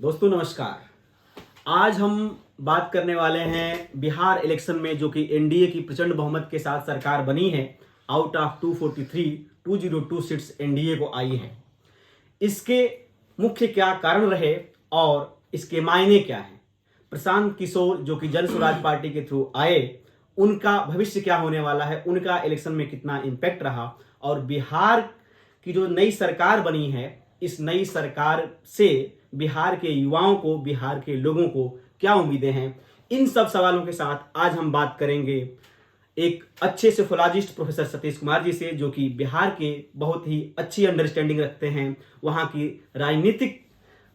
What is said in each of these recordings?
दोस्तों नमस्कार। आज हम बात करने वाले हैं बिहार इलेक्शन में जो कि एनडीए की प्रचंड बहुमत के साथ सरकार बनी है। आउट ऑफ 243 202 सीट्स एनडीए को आई है। इसके मुख्य क्या कारण रहे और इसके मायने क्या हैं? प्रशांत किशोर जो कि जन स्वराज पार्टी के थ्रू आए, उनका भविष्य क्या होने वाला है, उनका इलेक्शन में कितना इम्पैक्ट रहा, और बिहार की जो नई सरकार बनी है, इस नई सरकार से बिहार के युवाओं को, बिहार के लोगों को क्या उम्मीदें हैं, इन सब सवालों के साथ आज हम बात करेंगे एक अच्छे सोफोलॉजिस्ट प्रोफेसर सतीश कुमार जी से, जो कि बिहार के बहुत ही अच्छी अंडरस्टैंडिंग रखते हैं, वहाँ की राजनीतिक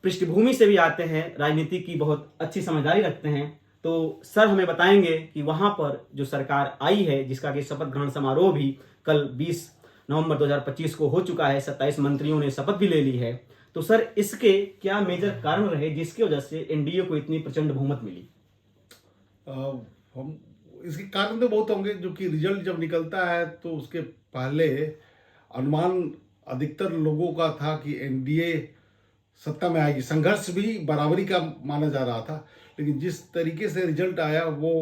पृष्ठभूमि से भी आते हैं, राजनीति की बहुत अच्छी समझदारी रखते हैं। तो सर हमें बताएंगे कि वहाँ पर जो सरकार आई है, जिसका कि शपथ ग्रहण समारोह भी कल 20 नवंबर 2025 को हो चुका है, 27 मंत्रियों ने शपथ भी ले ली है, तो सर इसके क्या मेजर कारण रहे जिसकी वजह से एनडीए को इतनी प्रचंड बहुमत मिली? हम इसके कारण तो बहुत होंगे, जो कि रिजल्ट जब निकलता है तो उसके पहले अनुमान अधिकतर लोगों का था कि एनडीए सत्ता में आएगी। संघर्ष भी बराबरी का माना जा रहा था, लेकिन जिस तरीके से रिजल्ट आया वो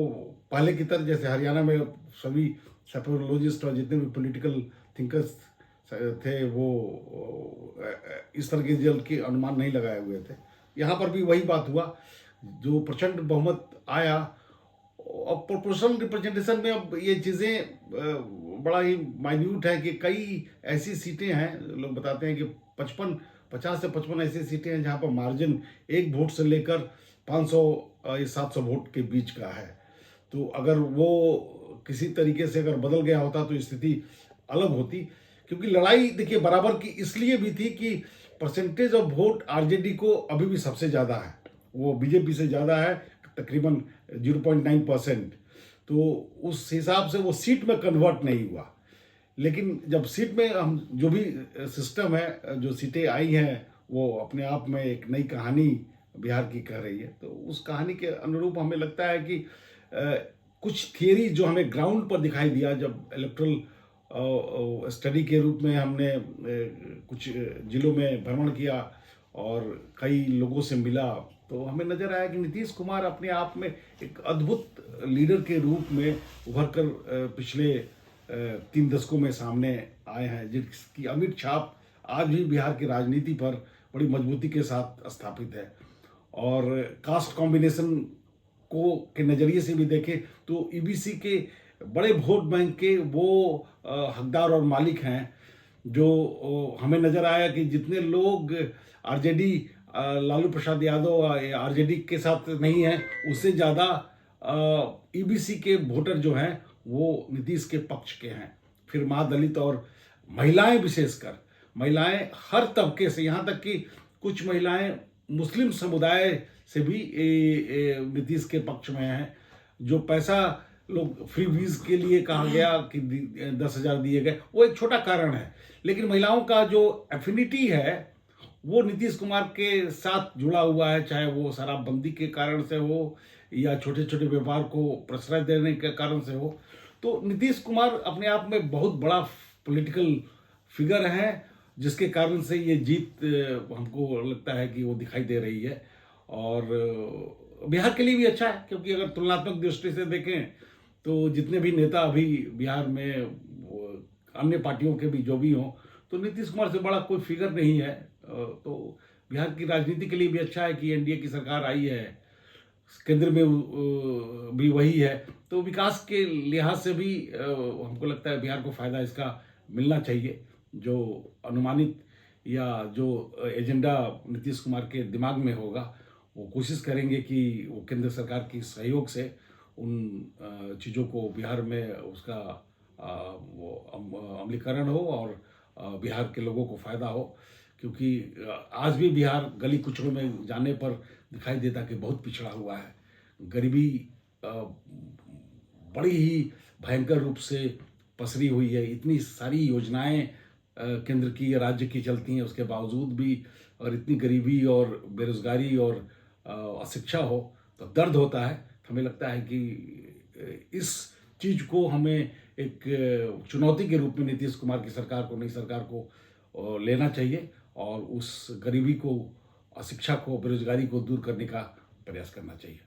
पहले की तरह, जैसे हरियाणा में सभी सेपोलॉजिस्ट और जितने भी पॉलिटिकल थिंकर्स थे वो इस तरह के रिजल्ट के अनुमान नहीं लगाए हुए थे। यहाँ पर भी वही बात हुआ, जो प्रचंड बहुमत आया। और प्रोपोर्शनल रिप्रेजेंटेशन में अब ये चीज़ें बड़ा ही माइन्यूट है कि कई ऐसी सीटें हैं, लोग बताते हैं कि 50 से 55 ऐसी सीटें हैं जहाँ पर मार्जिन 1 वोट से लेकर 500 या 700 वोट के बीच का है। तो अगर वो किसी तरीके से अगर बदल गया होता तो स्थिति अलग होती, क्योंकि लड़ाई देखिए बराबर की इसलिए भी थी कि परसेंटेज ऑफ वोट आरजेडी को अभी भी सबसे ज़्यादा है, वो बीजेपी से ज़्यादा है, तकरीबन 0.9%। तो उस हिसाब से वो सीट में कन्वर्ट नहीं हुआ। लेकिन जब सीट में हम जो भी सिस्टम है, जो सीटें आई हैं, वो अपने आप में एक नई कहानी बिहार की कह रही है। तो उस कहानी के अनुरूप हमें लगता है कि कुछ थियरी जो हमें ग्राउंड पर दिखाई दिया, जब इलेक्ट्रल स्टडी के रूप में हमने कुछ जिलों में भ्रमण किया और कई लोगों से मिला, तो हमें नजर आया कि नीतीश कुमार अपने आप में एक अद्भुत लीडर के रूप में उभर कर पिछले 3 दशकों में सामने आए हैं, जिसकी अमिट छाप आज भी बिहार की राजनीति पर बड़ी मजबूती के साथ स्थापित है। और कास्ट कॉम्बिनेशन को के नज़रिए से भी देखें तो ईबीसी के बड़े वोट बैंक के वो हकदार और मालिक हैं, जो हमें नज़र आया कि जितने लोग आरजेडी लालू प्रसाद यादव आरजेडी के साथ नहीं है, उससे ज़्यादा ईबीसी के वोटर जो हैं वो नीतीश के पक्ष के हैं। फिर महादलित और महिलाएं, विशेषकर महिलाएं हर तबके से, यहाँ तक कि कुछ महिलाएं मुस्लिम समुदाय से भी नीतीश के पक्ष में हैं। जो पैसा लोग फ्री वीज के लिए कहा गया कि 10,000 दिए गए, वो एक छोटा कारण है, लेकिन महिलाओं का जो एफिनिटी है वो नीतीश कुमार के साथ जुड़ा हुआ है, चाहे वो शराबबंदी के कारण से हो या छोटे छोटे व्यापार को प्रश्रय देने के कारण से हो। तो नीतीश कुमार अपने आप में बहुत बड़ा पॉलिटिकल फिगर है, जिसके कारण से ये जीत हमको लगता है कि वो दिखाई दे रही है। और बिहार के लिए भी अच्छा है, क्योंकि अगर तुलनात्मक दृष्टि से देखें तो जितने भी नेता अभी बिहार में अन्य पार्टियों के भी जो भी हों, तो नीतीश कुमार से बड़ा कोई फिगर नहीं है। तो बिहार की राजनीति के लिए भी अच्छा है कि एनडीए की सरकार आई है, केंद्र में भी वही है। तो विकास के लिहाज से भी हमको लगता है बिहार को फायदा इसका मिलना चाहिए। जो अनुमानित या जो एजेंडा नीतीश कुमार के दिमाग में होगा, वो कोशिश करेंगे कि वो केंद्र सरकार की सहयोग से उन चीज़ों को बिहार में उसका वो अमलीकरण हो और बिहार के लोगों को फ़ायदा हो। क्योंकि आज भी बिहार गली कुचलों में जाने पर दिखाई देता कि बहुत पिछड़ा हुआ है। गरीबी बड़ी ही भयंकर रूप से पसरी हुई है। इतनी सारी योजनाएं केंद्र की या राज्य की चलती हैं, उसके बावजूद भी अगर इतनी गरीबी और बेरोजगारी और अशिक्षा हो तो दर्द होता है। हमें लगता है कि इस चीज़ को हमें एक चुनौती के रूप में नीतीश कुमार की सरकार को, नई सरकार को लेना चाहिए और उस गरीबी को अशिक्षा को, बेरोजगारी को दूर करने का प्रयास करना चाहिए।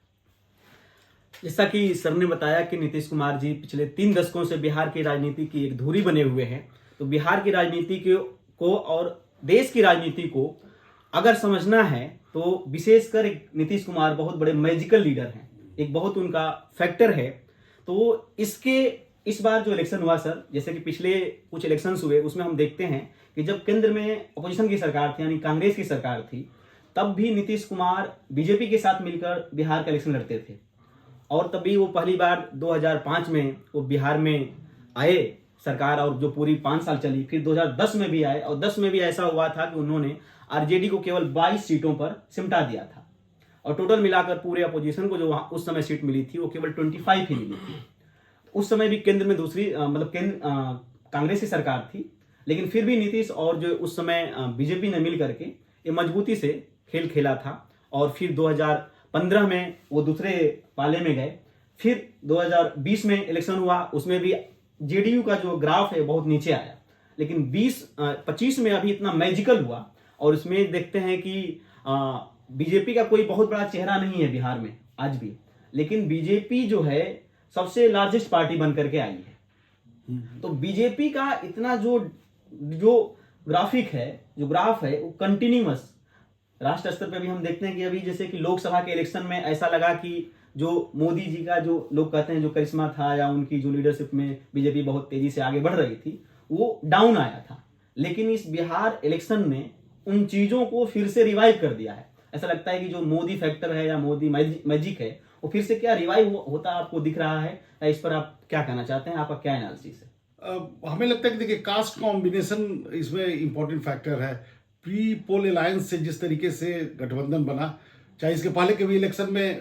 जैसा कि सर ने बताया कि नीतीश कुमार जी पिछले 3 दशकों से बिहार की राजनीति की एक धुरी बने हुए हैं, तो बिहार की राजनीति को और देश की राजनीति को अगर समझना है तो विशेषकर एक नीतीश कुमार बहुत बड़े मैजिकल लीडर हैं, एक बहुत उनका फैक्टर है। तो इस बार जो इलेक्शन हुआ सर, जैसे कि पिछले कुछ इलेक्शंस हुए उसमें हम देखते हैं कि जब केंद्र में अपोजिशन की सरकार थी यानी कांग्रेस की सरकार थी, तब भी नीतीश कुमार बीजेपी के साथ मिलकर बिहार का इलेक्शन लड़ते थे। और तभी वो पहली बार 2005 में वो बिहार में आए सरकार, और जो पूरी 5 साल चली। फिर 2010 में भी आए, और 10 में भी ऐसा हुआ था कि उन्होंने आरजेडी को केवल 22 सीटों पर सिमटा दिया था, और टोटल मिलाकर पूरे अपोजिशन को जो वहां उस समय सीट मिली थी वो केवल 25 ही मिली थी। उस समय भी केंद्र में दूसरी कांग्रेस की सरकार थी, लेकिन फिर भी नीतीश और जो उस समय बीजेपी ने मिल करके ये मजबूती से खेल खेला था। और फिर 2015 में वो दूसरे पाले में गए। फिर 2020 में इलेक्शन हुआ, उसमें भी जेडीयू का जो ग्राफ है बहुत नीचे आया, लेकिन 25 में अभी इतना मैजिकल हुआ। और इसमें देखते हैं कि बीजेपी का कोई बहुत बड़ा चेहरा नहीं है बिहार में आज भी, लेकिन बीजेपी जो है सबसे लार्जेस्ट पार्टी बन करके आई है। तो बीजेपी का इतना जो ग्राफिक है, जो ग्राफ है वो कंटिन्यूअस राष्ट्र स्तर पे भी हम देखते हैं कि अभी जैसे कि लोकसभा के इलेक्शन में ऐसा लगा कि जो मोदी जी का जो लोग कहते हैं जो करिश्मा था या उनकी जो लीडरशिप में बीजेपी बहुत तेजी से आगे बढ़ रही थी वो डाउन आया था। लेकिन इस बिहार इलेक्शन ने उन चीजों को फिर से रिवाइव कर दिया है। ऐसा लगता है कि जो मोदी फैक्टर है या मोदी मैजिक है वो फिर से क्या रिवाइव होता आपको दिख रहा है, या इस पर आप क्या कहना चाहते हैं, आपका क्या एनालिसिस है? हमें लगता है कि देखिए कास्ट कॉम्बिनेशन इसमें इंपॉर्टेंट फैक्टर है। प्री पोल अलायंस से जिस तरीके से गठबंधन बना, चाहे इसके पहले के भी इलेक्शन में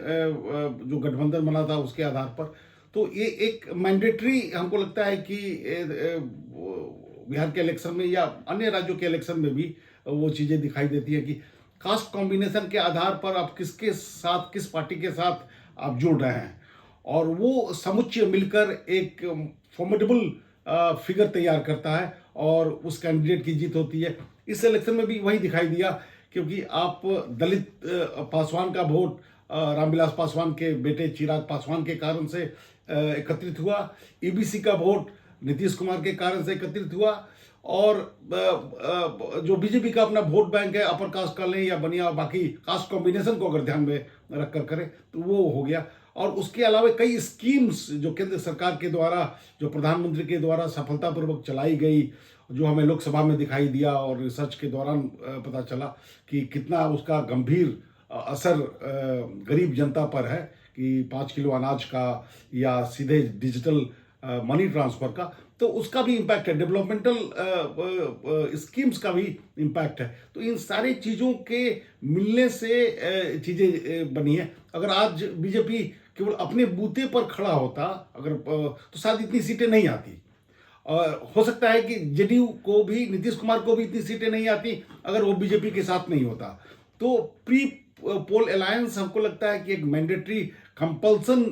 जो गठबंधन बना था उसके आधार पर, तो ये एक मैंडेटरी हमको लगता है कि बिहार के इलेक्शन में या अन्य राज्यों के इलेक्शन में भी वो चीज़ें दिखाई देती है कि कास्ट कॉम्बिनेशन के आधार पर आप किसके साथ, किस पार्टी के साथ आप जुड़ रहे हैं, और वो समुच्चय मिलकर एक फॉर्मेडेबल फिगर तैयार करता है और उस कैंडिडेट की जीत होती है। इस इलेक्शन में भी वही दिखाई दिया, क्योंकि आप दलित पासवान का वोट रामविलास पासवान के बेटे चिराग पासवान के कारण से एकत्रित हुआ, ईबीसी का वोट नीतीश कुमार के कारण से एकत्रित हुआ, और जो बीजेपी का अपना वोट बैंक है अपर कास्ट का लें या बनिया बाकी कास्ट कॉम्बिनेशन को अगर ध्यान में रखकर करें तो वो हो गया। और उसके अलावा कई स्कीम्स जो केंद्र सरकार के द्वारा, जो प्रधानमंत्री के द्वारा सफलतापूर्वक चलाई गई, जो हमें लोकसभा में दिखाई दिया और रिसर्च के दौरान पता चला कि कितना उसका गंभीर असर गरीब जनता पर है, कि 5 किलो अनाज का या सीधे डिजिटल मनी ट्रांसफर का, तो उसका भी इम्पैक्ट है, डेवलपमेंटल स्कीम्स का भी इम्पैक्ट है। तो इन सारी चीज़ों के मिलने से चीज़ें बनी है। अगर आज बीजेपी केवल अपने बूते पर खड़ा होता अगर तो शायद इतनी सीटें नहीं आती। हो सकता है कि जेडीयू को भी, नीतीश कुमार को भी इतनी सीटें नहीं आती अगर वो बीजेपी के साथ नहीं होता। तो प्री पोल अलायंस हमको लगता है कि एक मैंडेटरी कंपल्सन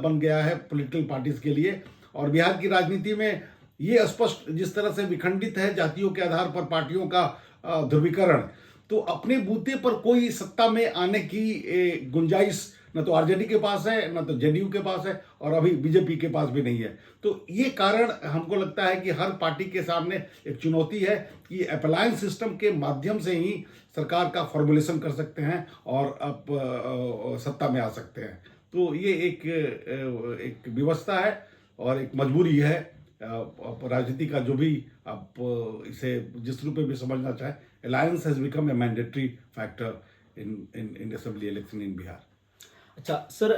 बन गया है पॉलिटिकल पार्टीज के लिए। और बिहार की राजनीति में ये स्पष्ट जिस तरह से विखंडित है जातियों के आधार पर पार्टियों का ध्रुवीकरण, तो अपने बूते पर कोई सत्ता में आने की गुंजाइश न तो आरजेडी के पास है, न तो जेडीयू के पास है, और अभी बीजेपी के पास भी नहीं है। तो ये कारण हमको लगता है कि हर पार्टी के सामने एक चुनौती है कि अप्लायंस सिस्टम के माध्यम से ही सरकार का फॉर्मुलेशन कर सकते हैं और अब सत्ता में आ सकते हैं। तो ये एक व्यवस्था है और एक मजबूरी है राजनीति का, जो भी आप इसे जिस रूप में भी समझना चाहें। Alliance has become a mandatory factor in assembly election in Bihar. अच्छा सर,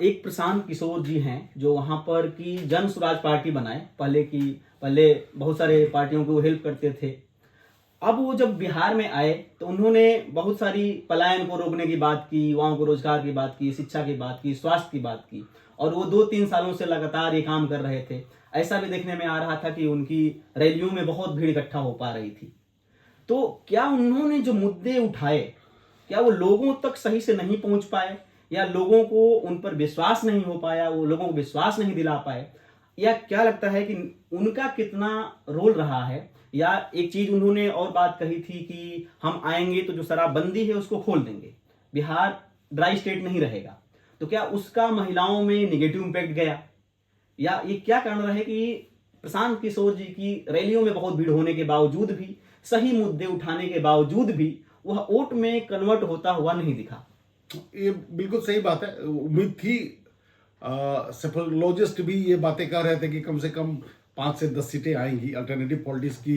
एक प्रशांत किशोर जी हैं जो वहां पर की जन स्वराज पार्टी बनाए, पहले बहुत सारे पार्टियों को हेल्प करते थे। अब वो जब बिहार में आए तो उन्होंने बहुत सारी पलायन को रोकने की बात की, युवाओं को रोजगार की बात की, शिक्षा की बात की, स्वास्थ्य की बात की, और वो 2-3 सालों से लगातार ये काम कर रहे थे। ऐसा भी देखने में आ रहा था कि उनकी रैलियों में बहुत भीड़ इकट्ठा हो पा रही थी। तो क्या उन्होंने जो मुद्दे उठाए, क्या वो लोगों तक सही से नहीं पहुंच पाए, या लोगों को उन पर विश्वास नहीं हो पाया, वो लोगों को विश्वास नहीं दिला पाए, या क्या लगता है कि उनका कितना रोल रहा है या एक चीज उन्होंने और बात कही थी कि हम आएंगे तो जो शराबबंदी है उसको खोल देंगे, बिहार ड्राई स्टेट नहीं रहेगा। तो क्या उसका महिलाओं में नेगेटिव इम्पैक्ट गया, या ये क्या कारण रहे कि प्रशांत किशोर जी की रैलियों में बहुत भीड़ होने के बावजूद भी, सही मुद्दे उठाने के बावजूद भी वह वोट में कन्वर्ट होता हुआ नहीं दिखा? ये बिल्कुल सही बात है। उम्मीद थी, सेफोलॉजिस्ट भी ये बातें कर रहे थे कि कम से कम 5 से 10 सीटें आएंगी। अल्टरनेटिव पॉलिटिक्स की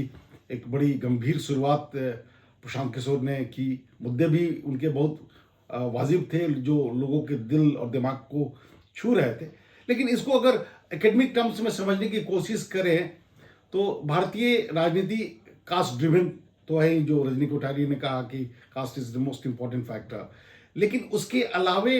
एक बड़ी गंभीर शुरुआत प्रशांत किशोर ने की। मुद्दे भी उनके बहुत वाजिब थे, जो लोगों के दिल और दिमाग को छू रहे थे। लेकिन इसको अगर एकेडमिक टर्म्स में समझने की कोशिश करें तो भारतीय राजनीति कास्ट ड्रिवन तो है ही, जो रजनी कोठारी ने कहा कि caste is the most important factor. लेकिन उसके अलावे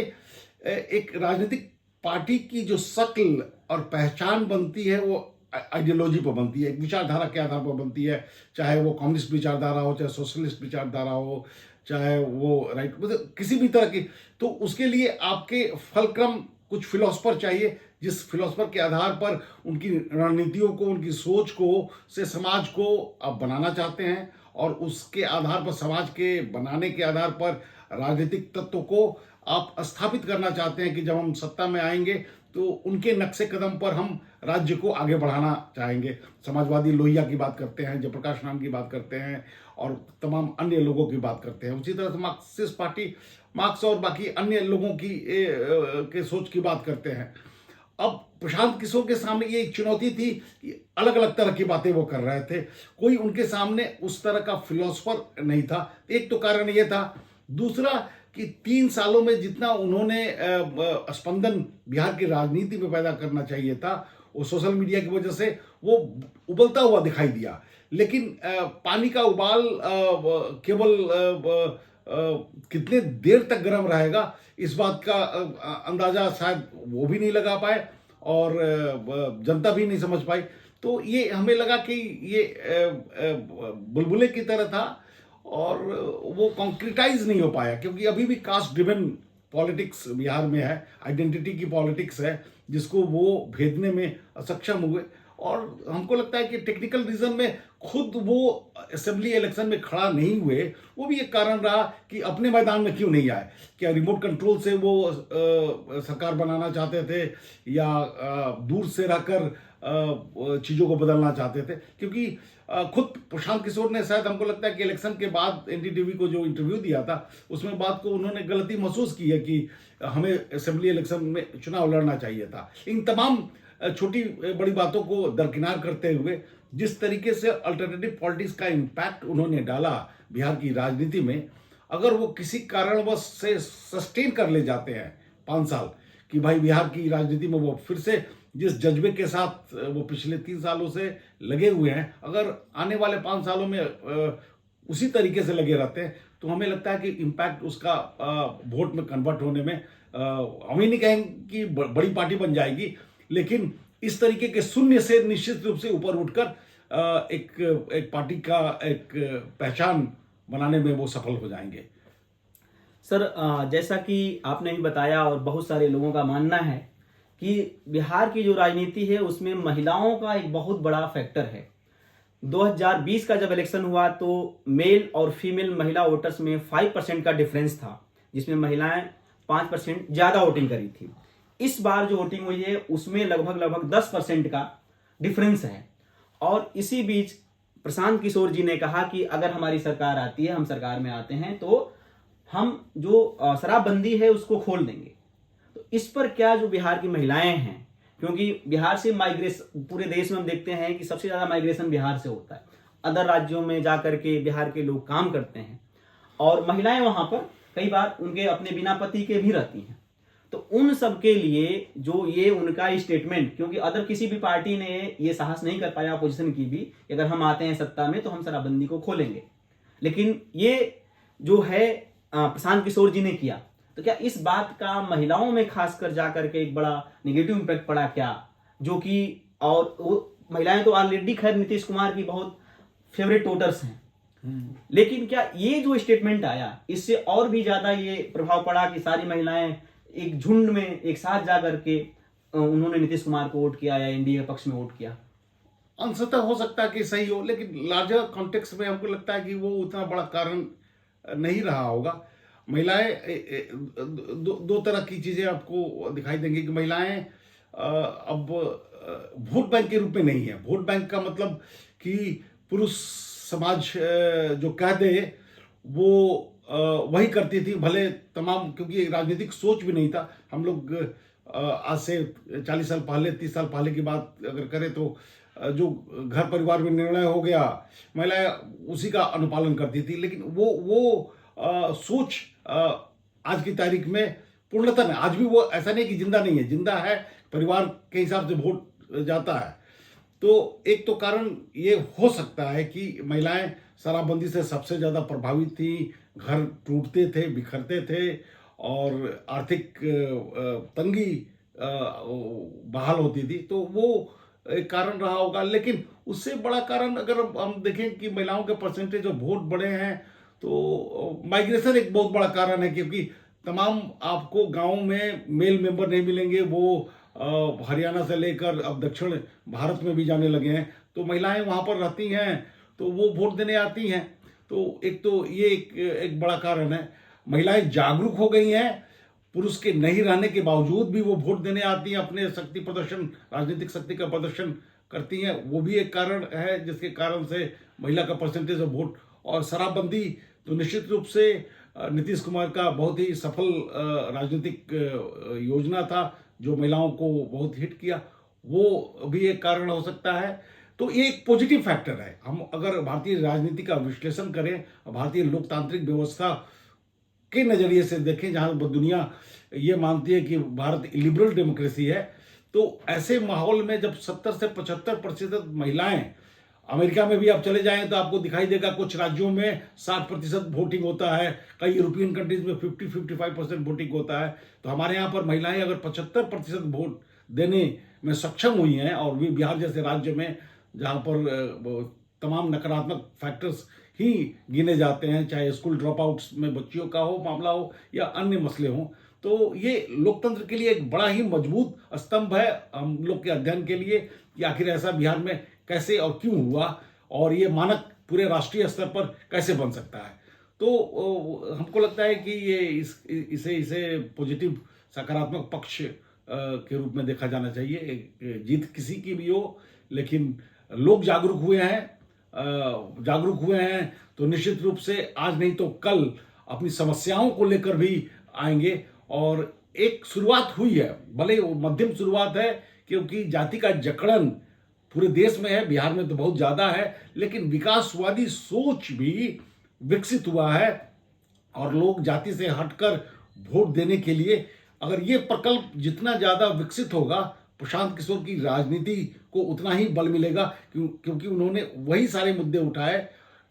एक राजनीतिक पार्टी की जो शक्ल और पहचान बनती है वो आइडियोलॉजी पर बनती है, एक विचारधारा के आधार पर बनती है। चाहे वो कम्युनिस्ट विचारधारा हो, चाहे सोशलिस्ट विचारधारा हो, चाहे वो राइट, मतलब किसी भी तरह की। तो उसके लिए आपके फलक्रम कुछ फिलोसफर चाहिए, जिस फिलोसफर के आधार पर उनकी रणनीतियों को, उनकी सोच को से समाज को आप बनाना चाहते हैं, और उसके आधार पर, समाज के बनाने के आधार पर राजनीतिक तत्व को आप स्थापित करना चाहते हैं कि जब हम सत्ता में आएंगे तो उनके नक्शे कदम पर हम राज्य को आगे बढ़ाना चाहेंगे। समाजवादी लोहिया की बात करते हैं, जयप्रकाश नारायण की बात करते हैं, और तमाम अन्य लोगों की बात करते हैं। उसी तरह से मार्क्सिस्ट पार्टी, मार्क्स और बाकी अन्य लोगों की के सोच की बात करते हैं। अब प्रशांत किशोर के सामने ये एक चुनौती थी कि अलग अलग तरह की बातें वो कर रहे थे, कोई उनके सामने उस तरह का फिलोसफर नहीं था। एक तो कारण ये था। दूसरा कि 3 सालों में जितना उन्होंने स्पंदन बिहार की राजनीति में पैदा करना चाहिए था, वो सोशल मीडिया की वजह से वो उबलता हुआ दिखाई दिया। लेकिन पानी का उबाल केवल कितने देर तक गर्म रहेगा, इस बात का अंदाजा शायद वो भी नहीं लगा पाए, और जनता भी नहीं समझ पाई। तो ये हमें लगा कि ये बुलबुले की तरह था, और वो कॉन्क्रिटाइज नहीं हो पाया, क्योंकि अभी भी कास्ट ड्रिवन पॉलिटिक्स बिहार में है, आइडेंटिटी की पॉलिटिक्स है, जिसको वो भेदने में असक्षम हुए। और हमको लगता है कि टेक्निकल रीजन में खुद वो असेंबली इलेक्शन में खड़ा नहीं हुए, वो भी एक कारण रहा कि अपने मैदान में क्यों नहीं आए। क्या रिमोट कंट्रोल से वो सरकार बनाना चाहते थे, या दूर से रहकर चीज़ों को बदलना चाहते थे? क्योंकि खुद प्रशांत किशोर ने, शायद हमको लगता है कि इलेक्शन के बाद एनडीटीवी को जो इंटरव्यू दिया था, उसमें बात को उन्होंने गलती महसूस की है कि हमें असेंबली इलेक्शन में चुनाव लड़ना चाहिए था। इन तमाम छोटी बड़ी बातों को दरकिनार करते हुए जिस तरीके से अल्टरनेटिव पॉलिटिक्स का इम्पैक्ट उन्होंने डाला बिहार की राजनीति में, अगर वो किसी कारणवश से सस्टेन कर ले जाते हैं 5 साल, कि भाई बिहार की राजनीति में वो फिर से जिस जज्बे के साथ वो पिछले 3 सालों से लगे हुए हैं, अगर आने वाले 5 सालों में उसी तरीके से लगे रहते हैं, तो हमें लगता है कि इम्पैक्ट उसका वोट में कन्वर्ट होने में, हम ही नहीं कहेंगे कि बड़ी पार्टी बन जाएगी, लेकिन इस तरीके के शून्य से निश्चित रूप से ऊपर उठकर एक पार्टी का एक पहचान बनाने में वो सफल हो जाएंगे। सर, जैसा कि आपने भी बताया और बहुत सारे लोगों का मानना है कि बिहार की जो राजनीति है उसमें महिलाओं का एक बहुत बड़ा फैक्टर है। 2020 का जब इलेक्शन हुआ तो मेल और फीमेल महिला वोटर्स में 5% का डिफरेंस था, जिसमें महिलाएं 5% ज़्यादा वोटिंग करी थी। इस बार जो वोटिंग हुई है उसमें लगभग 10% का डिफरेंस है। और इसी बीच प्रशांत किशोर जी ने कहा कि अगर हमारी सरकार आती है, हम सरकार में आते हैं, तो हम जो शराबबंदी है उसको खोल देंगे। तो इस पर क्या जो बिहार की महिलाएं हैं, क्योंकि बिहार से माइग्रेशन, पूरे देश में हम देखते हैं कि सबसे ज़्यादा माइग्रेशन बिहार से होता है, अदर राज्यों में जा करके बिहार के लोग काम करते हैं, और महिलाएं वहाँ पर कई बार उनके अपने बिना पति के भी रहती हैं। तो उन सब के लिए जो ये उनका स्टेटमेंट, क्योंकि अदर किसी भी पार्टी ने ये साहस नहीं कर पाया, अपोजिशन की भी, अगर हम आते हैं सत्ता में तो हम शराबबंदी को खोलेंगे, लेकिन ये जो है प्रशांत किशोर जी ने किया। तो क्या इस बात का महिलाओं में खासकर जाकर के एक बड़ा नेगेटिव इम्पैक्ट पड़ा क्या, जो कि, और वो महिलाएं तो ऑलरेडी खैर नीतीश कुमार की बहुत फेवरेट वोटर्स हैं, लेकिन क्या ये जो स्टेटमेंट आया इससे और भी ज्यादा ये प्रभाव पड़ा कि सारी महिलाएं एक झुंड में एक साथ जा करके उन्होंने नीतीश कुमार को वोट किया या एनडीए के पक्ष में वोट किया? अंशतः हो सकता है कि सही हो, लेकिन लार्जर कॉन्टेक्स्ट में हमको लगता है कि वो उतना बड़ा कारण नहीं रहा होगा। महिलाएं दो तरह की चीजें आपको दिखाई देंगी कि महिलाएं अब वोट बैंक के रूप में नहीं है। वोट बैंक का मतलब कि पुरुष समाज जो कह दे वो वही करती थी, भले तमाम, क्योंकि राजनीतिक सोच भी नहीं था। हम लोग आज से 40 साल पहले, 30 साल पहले की बात अगर करें तो जो घर परिवार में निर्णय हो गया, महिलाएं उसी का अनुपालन करती थी। लेकिन वो सोच आज की तारीख में पूर्णतः नहीं, आज भी वो ऐसा नहीं कि जिंदा नहीं है, जिंदा है, परिवार के हिसाब से वोट जाता है। तो एक तो कारण ये हो सकता है कि महिलाएं शराबबंदी से सबसे ज्यादा प्रभावित थी, घर टूटते थे, बिखरते थे और आर्थिक तंगी बहाल होती थी, तो वो एक कारण रहा होगा। लेकिन उससे बड़ा कारण अगर हम देखें कि महिलाओं के परसेंटेज ऑफ वोट बढ़े हैं, तो माइग्रेशन एक बहुत बड़ा कारण है, क्योंकि तमाम आपको गांव में मेल मेंबर नहीं मिलेंगे, वो हरियाणा से लेकर अब दक्षिण भारत में भी जाने लगे हैं, तो महिलाएं वहां पर रहती हैं तो वो वोट देने आती हैं। तो एक तो ये एक बड़ा कारण है। महिलाएं जागरूक हो गई हैं, पुरुष के नहीं रहने के बावजूद भी वो वोट देने आती हैं, अपने शक्ति प्रदर्शन, राजनीतिक शक्ति का प्रदर्शन करती हैं, वो भी एक कारण है जिसके कारण से महिला का परसेंटेज ऑफ वोट। और शराबबंदी तो निश्चित रूप से नीतीश कुमार का बहुत ही सफल राजनीतिक योजना था, जो महिलाओं को बहुत हिट किया, वो भी एक कारण हो सकता है। तो ये एक पॉजिटिव फैक्टर है। हम अगर भारतीय राजनीति का विश्लेषण करें, भारतीय लोकतांत्रिक व्यवस्था के नजरिए से देखें, जहां दुनिया ये मानती है कि भारत लिबरल डेमोक्रेसी है, तो ऐसे माहौल में जब 70 से 75% महिलाएं, अमेरिका में भी आप चले जाएं तो आपको दिखाई देगा कुछ राज्यों में 60% वोटिंग होता है, कई यूरोपियन कंट्रीज में 50-55% वोटिंग होता है। तो हमारे यहाँ पर महिलाएं अगर 75% वोट देने में सक्षम हुई हैं, और भी बिहार जैसे राज्य में जहाँ पर तमाम नकारात्मक फैक्टर्स ही गिने जाते हैं, चाहे स्कूल ड्रॉप आउट्स में बच्चियों का हो मामला हो या अन्य मसले हों, तो ये लोकतंत्र के लिए एक बड़ा ही मजबूत स्तंभ है हम लोग के अध्ययन के लिए कि आखिर ऐसा बिहार में कैसे और क्यों हुआ, और ये मानक पूरे राष्ट्रीय स्तर पर कैसे बन सकता है। तो हमको लगता है कि ये इसे पॉजिटिव, सकारात्मक पक्ष के रूप में देखा जाना चाहिए। जीत किसी की भी हो, लेकिन लोग जागरूक हुए हैं तो निश्चित रूप से आज नहीं तो कल अपनी समस्याओं को लेकर भी आएंगे। और एक शुरुआत हुई है, भले वो मध्यम शुरुआत है, क्योंकि जाति का जकड़न पूरे देश में है, बिहार में तो बहुत ज्यादा है, लेकिन विकासवादी सोच भी विकसित हुआ है और लोग जाति से हटकर वोट देने के लिए, अगर ये प्रकल्प जितना ज्यादा विकसित होगा, प्रशांत किशोर की राजनीति को उतना ही बल मिलेगा, क्योंकि उन्होंने वही सारे मुद्दे उठाए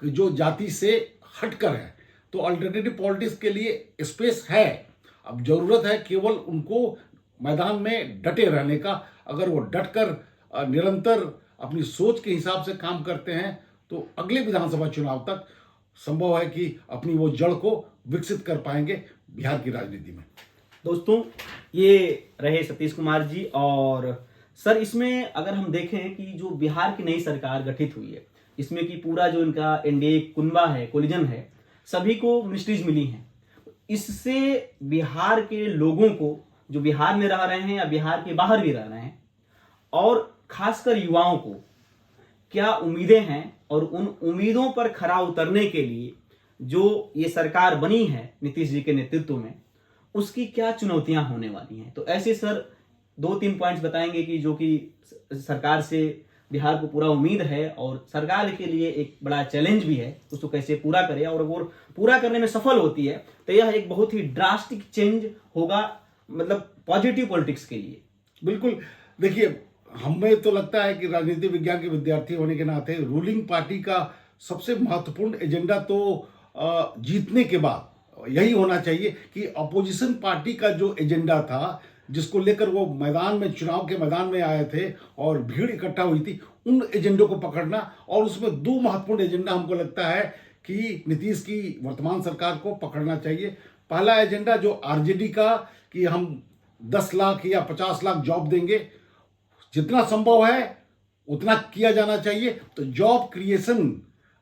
कि जो जाति से हटकर है। तो अल्टरनेटिव पॉलिटिक्स के लिए स्पेस है, अब जरूरत है केवल उनको मैदान में डटे रहने का। अगर वो डटकर निरंतर अपनी सोच के हिसाब से काम करते हैं, तो अगले विधानसभा चुनाव तक संभव है कि अपनी वो जड़ को विकसित कर पाएंगे बिहार की राजनीति में। दोस्तों, ये रहे सतीश कुमार जी। और सर, इसमें अगर हम देखें कि जो बिहार की नई सरकार गठित हुई है, इसमें कि पूरा जो इनका एनडीए कुनबा है, कोलिजन है, सभी को मिनिस्ट्रीज मिली हैं। इससे बिहार के लोगों को, जो बिहार में रह रहे हैं या बिहार के बाहर भी रह रहे हैं, और खासकर युवाओं को क्या उम्मीदें हैं, और उन उम्मीदों पर खरा उतरने के लिए जो ये सरकार बनी है नीतीश जी के नेतृत्व में, उसकी क्या चुनौतियां होने वाली हैं। तो ऐसे सर 2-3 पॉइंट्स बताएंगे कि जो कि सरकार से बिहार को पूरा उम्मीद है और सरकार के लिए एक बड़ा चैलेंज भी है, उसको कैसे पूरा करे, और वो पूरा करने में सफल होती है तो यह एक बहुत ही ड्रास्टिक चेंज होगा, मतलब पॉजिटिव पॉलिटिक्स के लिए। बिल्कुल। देखिए, हमें तो लगता है कि राजनीति विज्ञान के विद्यार्थी होने के नाते रूलिंग पार्टी का सबसे महत्वपूर्ण एजेंडा तो जीतने के बाद यही होना चाहिए कि अपोजिशन पार्टी का जो एजेंडा था, जिसको लेकर वो मैदान में, चुनाव के मैदान में आए थे और भीड़ इकट्ठा हुई थी, उन एजेंडों को पकड़ना। और उसमें 2 महत्वपूर्ण एजेंडा हमको लगता है कि नीतीश की वर्तमान सरकार को पकड़ना चाहिए। पहला एजेंडा जो आरजेडी का, कि हम 10 लाख या 50 लाख जॉब देंगे, जितना संभव है उतना किया जाना चाहिए। तो जॉब क्रिएशन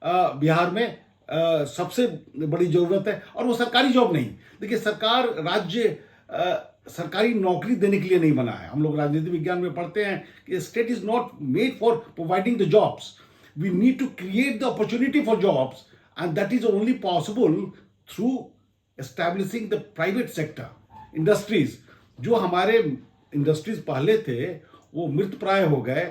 बिहार में सबसे बड़ी जरूरत है, और वो सरकारी जॉब नहीं। देखिए, सरकार राज्य सरकारी नौकरी देने के लिए नहीं बना है। हम लोग राजनीति विज्ञान में पढ़ते हैं कि state is not made for providing the jobs, we need to create the opportunity for jobs, and that is only possible through establishing the private sector industries. जो हमारे इंडस्ट्रीज पहले थे वो मृत प्राय हो गए।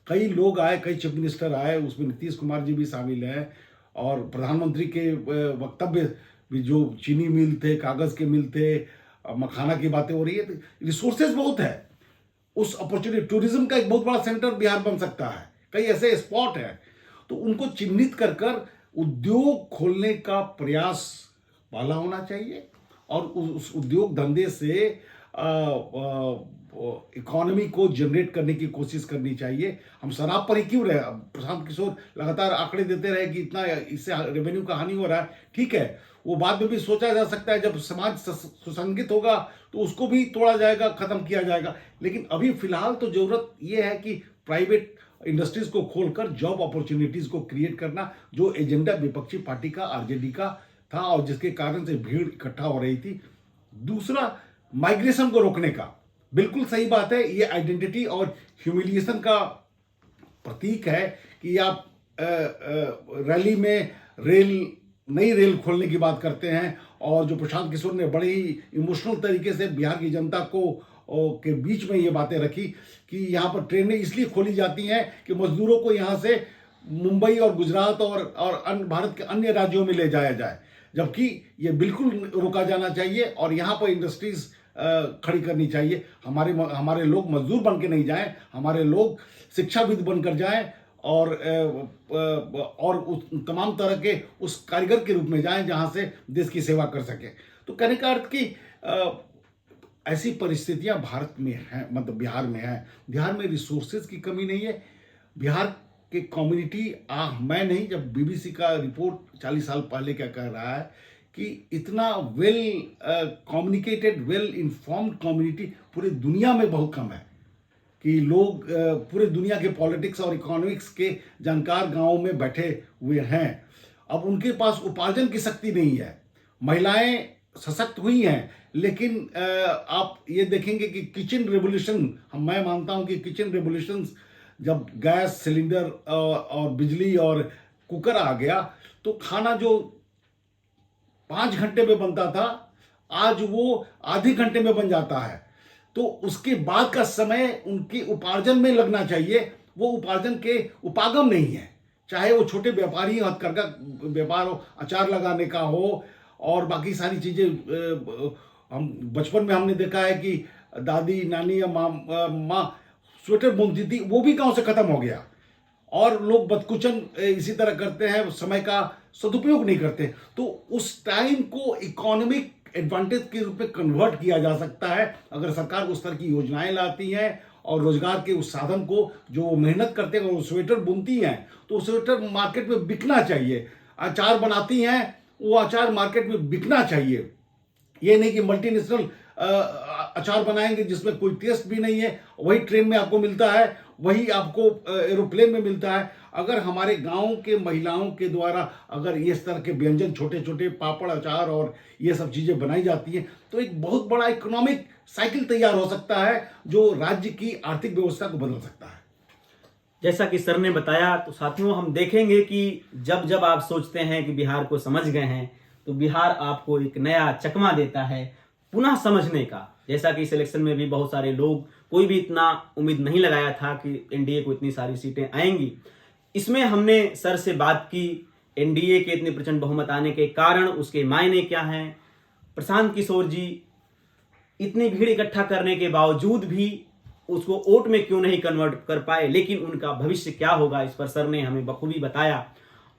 कई लोग आए, कई चीफ मिनिस्टर आए, उसमें नीतीश कुमार जी भी शामिल हैं, और प्रधानमंत्री के वक्तव्य भी, जो चीनी मिल थे, कागज के मिल थे, मखाना की बातें हो रही है, रिसोर्सेज बहुत है। उस अपॉर्चुनिटी, टूरिज्म का एक बहुत बड़ा सेंटर बिहार बन सकता है, कई ऐसे स्पॉट हैं। तो उनको चिन्हित कर कर उद्योग खोलने का प्रयास पहला होना चाहिए, और उस उद्योग धंधे से इकोनॉमी को जनरेट करने की कोशिश करनी चाहिए। हम शराब पर ही क्यों रहे? प्रशांत किशोर लगातार आंकड़े देते रहे कि इतना इससे रेवेन्यू का हानि हो रहा है। ठीक है, वो बाद में भी सोचा जा सकता है, जब समाज सुसंगित होगा तो उसको भी तोड़ा जाएगा, खत्म किया जाएगा। लेकिन अभी फिलहाल तो जरूरत यह है कि प्राइवेट इंडस्ट्रीज को खोलकर जॉब अपॉर्चुनिटीज को क्रिएट करना, जो एजेंडा विपक्षी पार्टी का, आरजेडी का था, और जिसके कारण से भीड़ इकट्ठा हो रही थी। दूसरा, माइग्रेशन को रोकने का, बिल्कुल सही बात है। ये आइडेंटिटी और ह्यूमिलिएशन का प्रतीक है कि आप रैली में नई रेल खोलने की बात करते हैं, और जो प्रशांत किशोर ने बड़े ही इमोशनल तरीके से बिहार की जनता को के बीच में ये बातें रखी कि यहाँ पर ट्रेनें इसलिए खोली जाती हैं कि मजदूरों को यहाँ से मुंबई और गुजरात और भारत के अन्य राज्यों में ले जाया जाए, जबकि ये बिल्कुल रोका जाना चाहिए, और यहाँ पर इंडस्ट्रीज खड़ी करनी चाहिए। हमारे लोग मजदूर बन के नहीं जाएं, हमारे लोग शिक्षाविद बनकर जाएं, और उस तमाम तरह के उस कारीगर के रूप में जाएं जहां से देश की सेवा कर सके। तो कहने का अर्थ कि ऐसी परिस्थितियां भारत में हैं, मतलब बिहार में है। बिहार में रिसोर्सेज की कमी नहीं है। बिहार के कम्युनिटी, मैं नहीं, जब बीबीसी का रिपोर्ट 40 साल पहले क्या कह रहा है कि इतना well communicated, well informed community पूरी दुनिया में बहुत कम है, कि लोग पूरे दुनिया के पॉलिटिक्स और इकोनॉमिक्स के जानकार गांवों में बैठे हुए हैं। अब उनके पास उपार्जन की शक्ति नहीं है। महिलाएं सशक्त हुई हैं, लेकिन आप ये देखेंगे कि किचन रेवोल्यूशन, मैं मानता हूं कि किचन रेवोल्यूशन, जब गैस सिलेंडर और बिजली और कुकर आ गया, तो खाना जो 5 घंटे में बनता था, आज वो आधे घंटे में बन जाता है। तो उसके बाद का समय उनके उपार्जन में लगना चाहिए। वो उपार्जन के उपागम नहीं है, चाहे वो छोटे व्यापारी, हथकरघा व्यापार हो, अचार लगाने का हो, और बाकी सारी चीजें। हम बचपन में हमने देखा है कि दादी, नानी या माँ स्वेटर बुनती थी, वो भी गांव से खत्म हो गया, और लोग बदकुचन इसी तरह करते हैं, समय का सदुपयोग नहीं करते। तो उस टाइम को इकोनॉमिक एडवांटेज के रूप में कन्वर्ट किया जा सकता है, अगर सरकार उस तरह की योजनाएं लाती है, और रोजगार के उस साधन को, जो मेहनत करते हैं और स्वेटर बुनती हैं, तो स्वेटर मार्केट में बिकना चाहिए। अचार बनाती हैं, वो अचार मार्केट में बिकना चाहिए। ये नहीं कि मल्टीनेशनल अचार बनाएंगे जिसमें कोई टेस्ट भी नहीं है, वही ट्रेन में आपको मिलता है, वही आपको एरोप्लेन में मिलता है। अगर हमारे गांव के महिलाओं के द्वारा अगर इस तरह के व्यंजन, छोटे छोटे पापड़, अचार और ये सब चीजें बनाई जाती हैं, तो एक बहुत बड़ा इकोनॉमिक साइकिल तैयार हो सकता है, जो राज्य की आर्थिक व्यवस्था को बदल सकता है। जैसा कि सर ने बताया, तो साथियों हम देखेंगे कि जब जब आप सोचते हैं कि बिहार को समझ गए हैं, तो बिहार आपको एक नया चकमा देता है पुनः समझने का। जैसा कि इस इलेक्शन में भी बहुत सारे लोग, कोई भी इतना उम्मीद नहीं लगाया था कि एनडीए को इतनी सारी सीटें आएंगी। इसमें हमने सर से बात की, एनडीए के इतने प्रचंड बहुमत आने के कारण, उसके मायने क्या हैं। प्रशांत किशोर जी इतनी भीड़ इकट्ठा करने के बावजूद भी उसको वोट में क्यों नहीं कन्वर्ट कर पाए, लेकिन उनका भविष्य क्या होगा, इस पर सर ने हमें बखूबी बताया।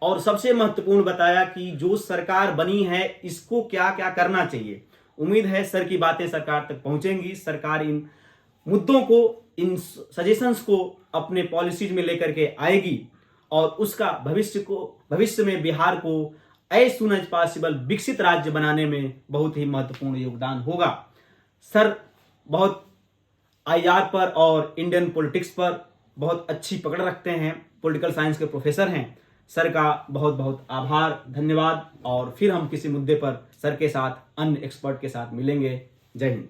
और सबसे महत्वपूर्ण बताया कि जो सरकार बनी है, इसको क्या क्या करना चाहिए। उम्मीद है सर की बातें सरकार तक पहुंचेंगी, सरकार इन मुद्दों को, इन सजेशंस को अपने पॉलिसीज में लेकर के आएगी, और उसका भविष्य में बिहार को एज सून एज पॉसिबल विकसित राज्य बनाने में बहुत ही महत्वपूर्ण योगदान होगा। सर बहुत आईआर पर और इंडियन पॉलिटिक्स पर बहुत अच्छी पकड़ रखते हैं, पॉलिटिकल साइंस के प्रोफेसर हैं। सर का बहुत बहुत आभार, धन्यवाद। और फिर हम किसी मुद्दे पर सर के साथ, अन्य एक्सपर्ट के साथ मिलेंगे। जय हिंद।